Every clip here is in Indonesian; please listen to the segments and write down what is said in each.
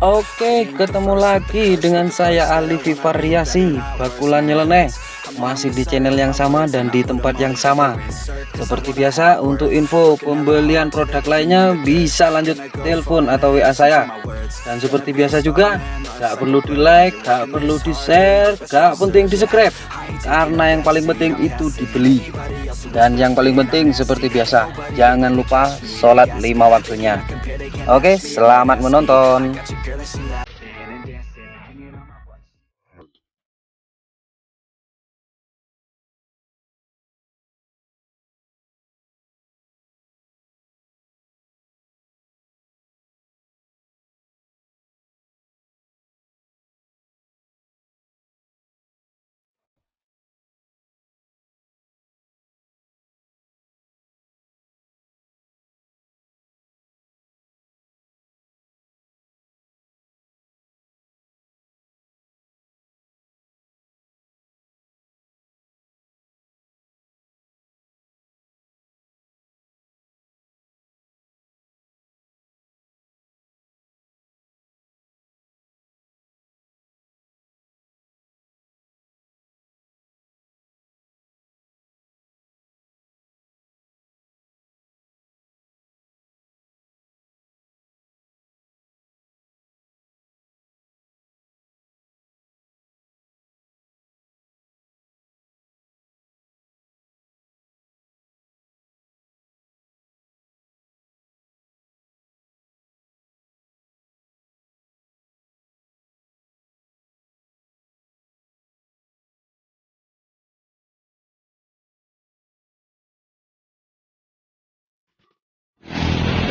Oke, ketemu lagi dengan saya Alifi Variasi Bakulan Nyeleneh. Masih di channel yang sama dan di tempat yang sama. Seperti biasa, untuk info pembelian produk lainnya bisa lanjut telepon atau WA saya. Dan seperti biasa juga, gak perlu di like, gak perlu di share, gak penting di subscribe, karena yang paling penting itu dibeli. Dan yang paling penting seperti biasa, jangan lupa sholat 5 waktunya. Oke, selamat menonton.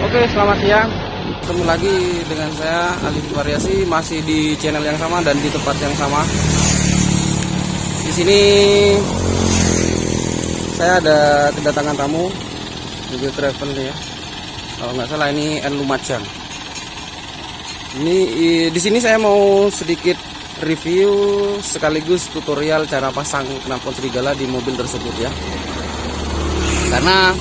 Oke, selamat siang. Ketemu lagi dengan saya Alifi Variasi, masih di channel yang sama dan di tempat yang sama. Di sini saya ada kedatangan tamu mobil travel ya. Kalau nggak salah ini En Lumajang. Ini di sini saya mau sedikit review sekaligus tutorial cara pasang knalpot serigala di mobil tersebut ya. Karena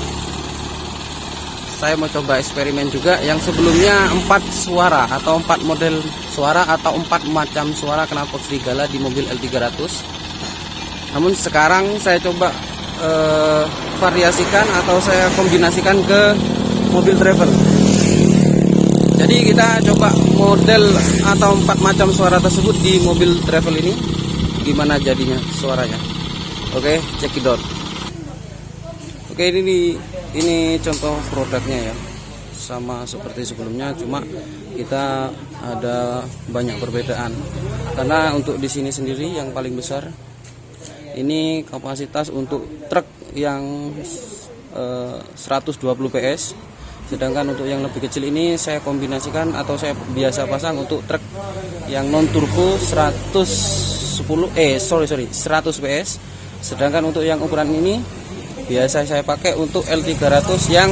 saya mau coba eksperimen juga yang sebelumnya 4 suara atau 4 model suara atau 4 macam suara knalpot serigala di mobil L300. Namun sekarang saya coba variasikan atau saya kombinasikan ke mobil travel. Jadi kita coba model atau 4 macam suara tersebut di mobil travel ini, gimana jadinya suaranya. Oke, cekidot. Oke, ini contoh produknya ya, sama seperti sebelumnya, cuma kita ada banyak perbedaan. Karena untuk di sini sendiri yang paling besar ini kapasitas untuk truk yang 120 PS, sedangkan untuk yang lebih kecil ini saya kombinasikan atau saya biasa pasang untuk truk yang non turbo 100 PS. Sedangkan untuk yang ukuran ini biasa saya pakai untuk L300 yang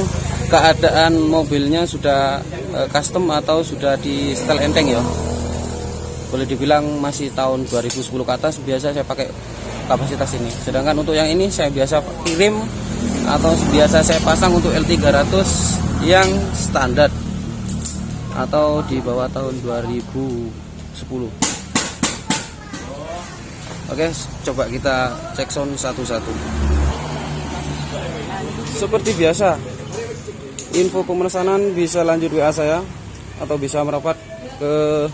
keadaan mobilnya sudah custom atau sudah di setel enteng ya. Boleh dibilang masih tahun 2010 ke atas, biasa saya pakai kapasitas ini. Sedangkan untuk yang ini saya biasa kirim atau biasa saya pasang untuk L300 yang standar atau di bawah tahun 2010. Oke, coba kita cek sound satu-satu. Seperti biasa, info pemesanan bisa lanjut WA saya atau bisa merapat ke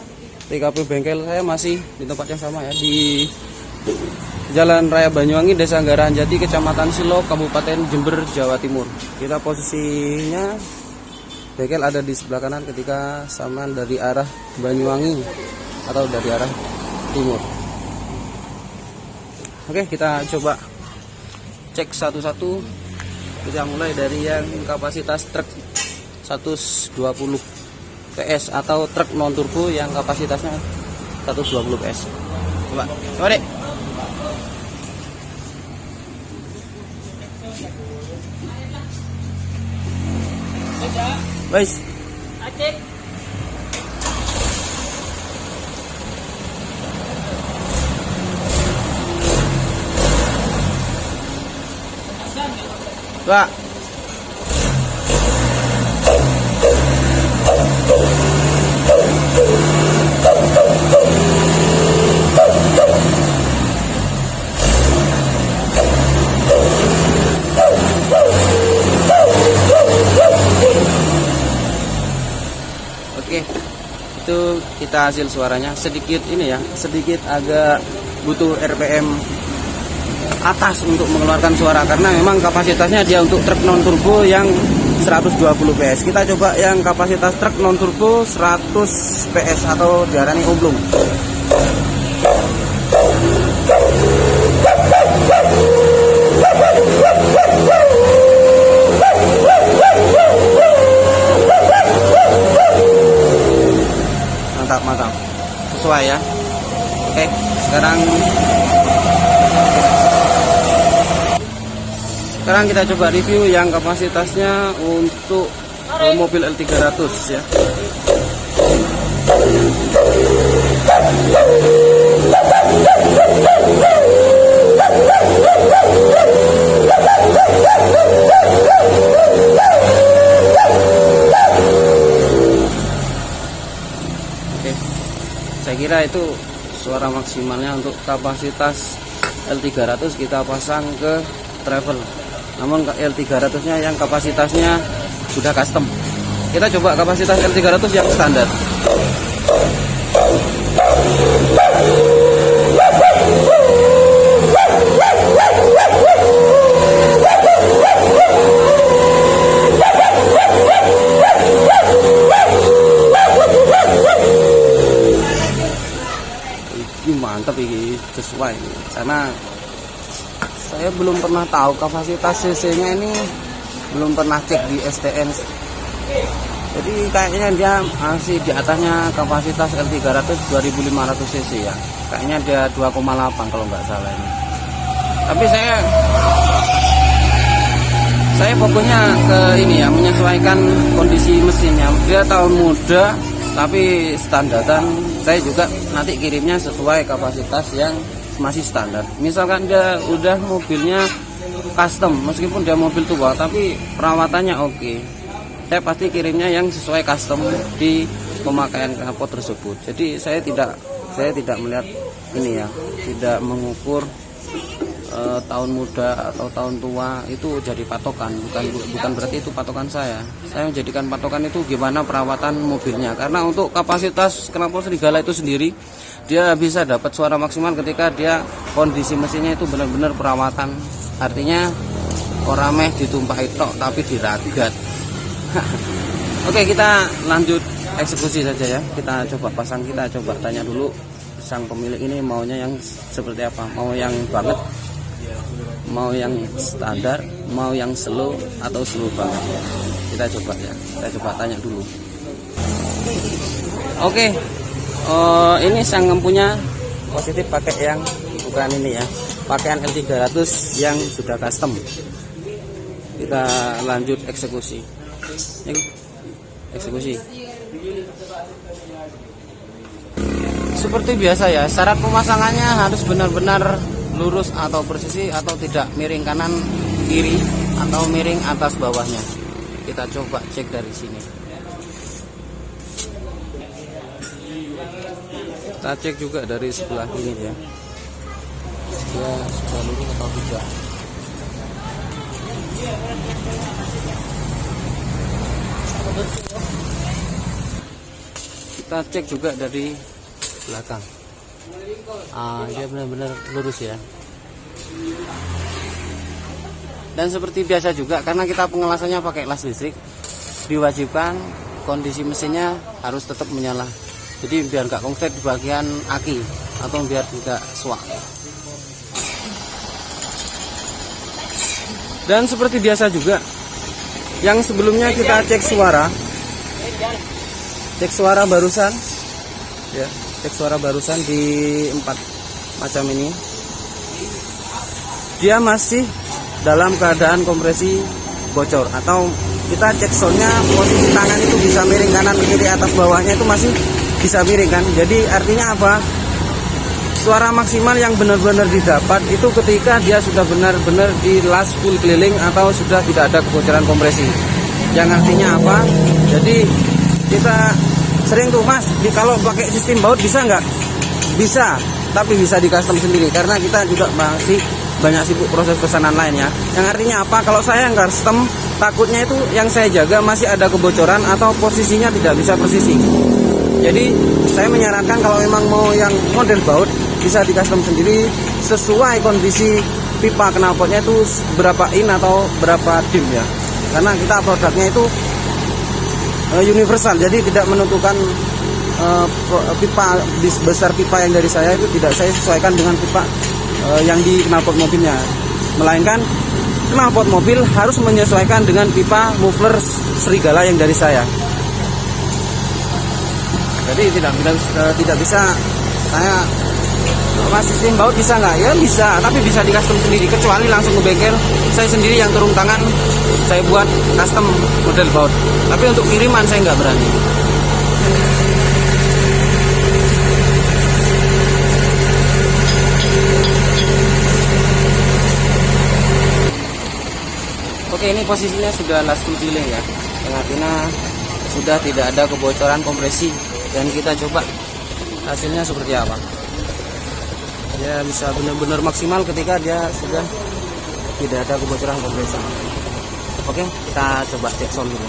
TKP bengkel saya, masih di tempat yang sama ya, di Jalan Raya Banyuwangi, Desa Anggaran Jati, Kecamatan Silo, Kabupaten Jember, Jawa Timur. Kita posisinya bengkel ada di sebelah kanan ketika sama dari arah Banyuwangi atau dari arah timur. Oke, kita coba cek satu-satu. Kita mulai dari yang kapasitas truk 120 PS atau truk non turbo yang kapasitasnya 120 PS. Coba deh. Guys, Pak. Oke, itu kita hasil suaranya sedikit ini ya, sedikit agak butuh RPM atas untuk mengeluarkan suara karena memang kapasitasnya dia untuk truk non turbo yang 120 PS. Kita coba yang kapasitas truk non turbo 100 PS atau diarani oblong. Mantap, sesuai ya. Oke, sekarang kita coba review yang kapasitasnya untuk mobil L300 ya. Oke, saya kira itu suara maksimalnya untuk kapasitas L300 kita pasang ke travel. Namun L300 nya yang kapasitasnya sudah custom. Kita coba kapasitas L300 yang standar. Ini mantap, ini sesuai karena saya belum pernah tahu kapasitas cc-nya ini, belum pernah cek di STN. Jadi kayaknya dia masih di atasnya kapasitas L300 2500 cc ya. Kayaknya dia 2,8 kalau nggak salah ini. Tapi saya fokusnya ke ini ya, menyesuaikan kondisi mesinnya. Dia tahun muda tapi standaran. Saya juga nanti kirimnya sesuai kapasitas yang masih standar. Misalkan dia udah mobilnya custom, meskipun dia mobil tua tapi perawatannya oke, saya pasti kirimnya yang sesuai custom di pemakaian knalpot tersebut. Jadi saya tidak melihat ini ya, tidak mengukur tahun muda atau tahun tua itu jadi patokan. Bukan berarti itu patokan saya. Saya menjadikan patokan itu gimana perawatan mobilnya. Karena untuk kapasitas knalpot serigala itu sendiri, dia bisa dapat suara maksimal ketika dia kondisi mesinnya itu benar-benar perawatan. Artinya orang meh ditumpahi tok tapi diragat. Oke, kita lanjut eksekusi saja ya. Kita coba pasang, kita coba tanya dulu sang pemilik ini maunya yang seperti apa. Mau yang banget, mau yang standar, mau yang slow atau slow banget. Kita coba ya. Kita coba tanya dulu. Oke. Ini sang empunya positif pakai yang bukan ini ya, pakaian L300 yang sudah custom. Kita lanjut eksekusi. Eksekusi. Seperti biasa ya, syarat pemasangannya harus benar-benar lurus atau presisi atau tidak miring kanan kiri atau miring atas bawahnya. Kita coba cek dari sini. Kita cek juga dari sebelah ini ya, dia sudah lurus atau tidak. Kita cek juga dari belakang. Dia benar-benar lurus ya. Dan seperti biasa juga, karena kita pengelasannya pakai las listrik, diwajibkan kondisi mesinnya harus tetap menyala. Jadi biar nggak konslet di bagian aki atau biar tidak suak. Dan seperti biasa juga, yang sebelumnya kita cek suara barusan ya, cek suara barusan di 4 macam ini, dia masih dalam keadaan kompresi bocor, atau kita cek soundnya posisi tangan itu bisa miring kanan kiri atas bawahnya itu masih bisa miring kan. Jadi artinya apa? Suara maksimal yang benar-benar didapat itu ketika dia sudah benar-benar di las full keliling atau sudah tidak ada kebocoran kompresi. Yang artinya apa? Jadi kita sering tuh, Mas, kalau pakai sistem baut bisa nggak? Bisa, tapi bisa di custom sendiri karena kita juga masih banyak sibuk proses pesanan lainnya. Yang artinya apa? Kalau saya yang custom takutnya itu yang saya jaga masih ada kebocoran atau posisinya tidak bisa persising. Jadi saya menyarankan kalau memang mau yang model baut bisa di custom sendiri sesuai kondisi pipa knalpotnya itu berapa in atau berapa dim ya. Karena kita produknya itu universal, jadi tidak menentukan pipa besar pipa yang dari saya itu tidak saya sesuaikan dengan pipa yang di knalpot mobilnya, melainkan knalpot mobil harus menyesuaikan dengan pipa muffler serigala yang dari saya. Jadi tidak bisa saya sistem baut bisa nggak? Ya bisa, tapi bisa di custom sendiri, kecuali langsung ke bengkel saya sendiri yang turun tangan saya buat custom model baut. Tapi untuk kiriman saya nggak berani. Oke, ini posisinya sudah last filling ya, yang artinya sudah tidak ada kebocoran kompresi, dan kita coba hasilnya seperti apa. Dia bisa benar-benar maksimal ketika dia sudah tidak ada kebocoran kompresi. Oke, kita coba cek sound dulu.